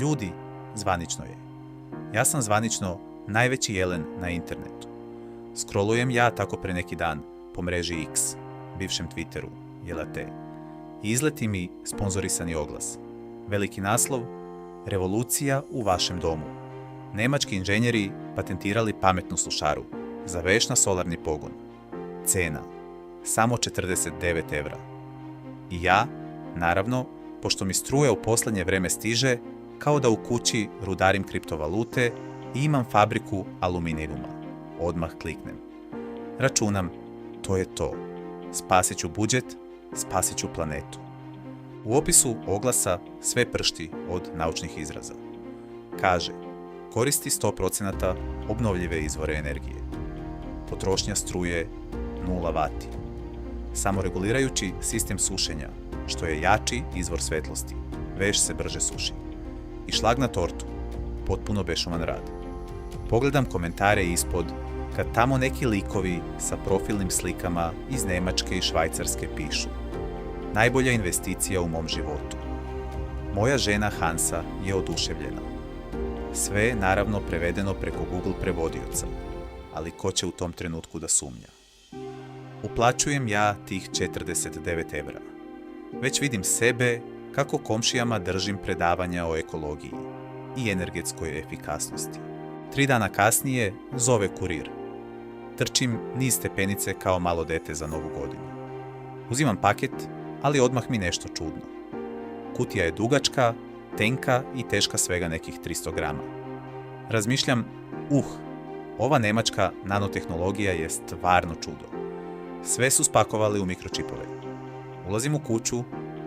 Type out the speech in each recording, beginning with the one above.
Ljudi, zvanično je. Ja sam zvanično najveći jelen na internetu. Scrollujem ja tako pre neki dan po mreži X, bivšem Twitteru, jelate. I izleti mi sponzorisani oglas. Veliki naslov: Revolucija u vašem domu. Nemački inženjeri patentirali pametnu slušaru za veš na solarni pogon. Cena: samo 49 evra. I ja, naravno, pošto mi struja u posljednje vreme stiže, kao da u kući rudarim kriptovalute i imam fabriku aluminijuma. Odmah kliknem. Računam, to je to. Spasit ću budžet, spasit ću planetu. U opisu oglasa sve pršti od naučnih izraza. Kaže, koristi 100% obnovljive izvore energije. Potrošnja struje 0 vati. Samoregulirajući sistem sušenja, što je jači izvor svetlosti, veš se brže suši. I šlag na tortu, potpuno bešuman rad. Pogledam komentare ispod, kad tamo neki likovi sa profilnim slikama iz Njemačke i Švajcarske pišu: najbolja investicija u mom životu. Moja žena Hansa je oduševljena. Sve je naravno prevedeno preko Google prevodioca, ali ko će u tom trenutku da sumnja? Uplaćujem ja tih 49 evra. Već vidim sebe kako komšijama držim predavanja o ekologiji i energetskoj efikasnosti. 3 dana kasnije zove kurir. Trčim niz stepenice kao malo dete za Novu godinu. Uzimam paket, ali odmah mi nešto čudno. Kutija je dugačka, tenka i teška svega nekih 300 grama. Razmišljam, ova nemačka nanotehnologija je stvarno čudo. Sve su spakovali u mikročipove. Ulazim u kuću,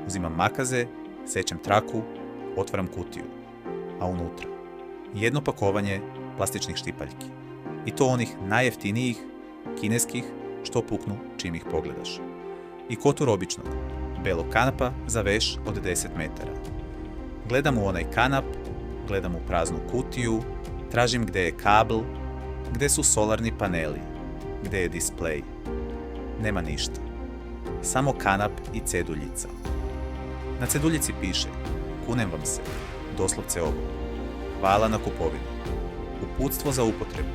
uzimam makaze, sečem traku, otvaram kutiju. A unutra jedno pakovanje plastičnih štipaljki. I to onih najjeftinijih, kineskih, što puknu čim ih pogledaš. I kotur običnog, belog kanapa za veš od 10 metara. Gledam u onaj kanap, gledam u praznu kutiju, tražim gde je kabel, gde su solarni paneli, gde je displej. Nema ništa. Samo kanap i ceduljica. Na ceduljici piše: kunem vam se, doslovce ovo. Hvala na kupovinu. Uputstvo za upotrebu.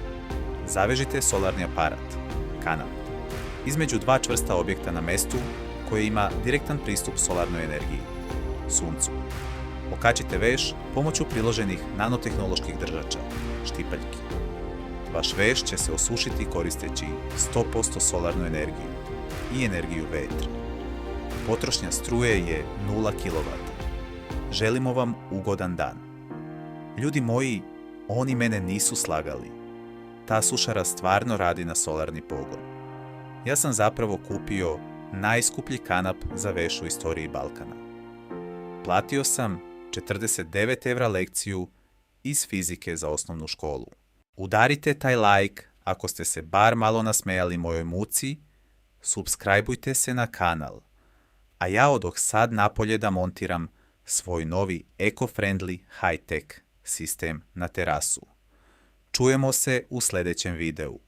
Zavežite solarni aparat, kanap, između 2 čvrsta objekta na mestu koje ima direktan pristup solarnoj energiji, suncu. Okačite veš pomoću priloženih nanotehnoloških držača, štipaljki. Vaš veš će se osušiti koristeći 100% solarnu energiju i energiju vetra. Potrošnja struje je 0 kW. Želimo vam ugodan dan. Ljudi moji, oni mene nisu slagali. Ta sušara stvarno radi na solarni pogon. Ja sam zapravo kupio najskuplji kanap za veš u istoriji Balkana. Platio sam 49 evra lekciju iz fizike za osnovnu školu. Udarite taj like ako ste se bar malo nasmejali mojoj muci, subscribeujte se na kanal, a ja odok sad napolje da montiram svoj novi eco-friendly high-tech sistem na terasu. Čujemo se u sljedećem videu.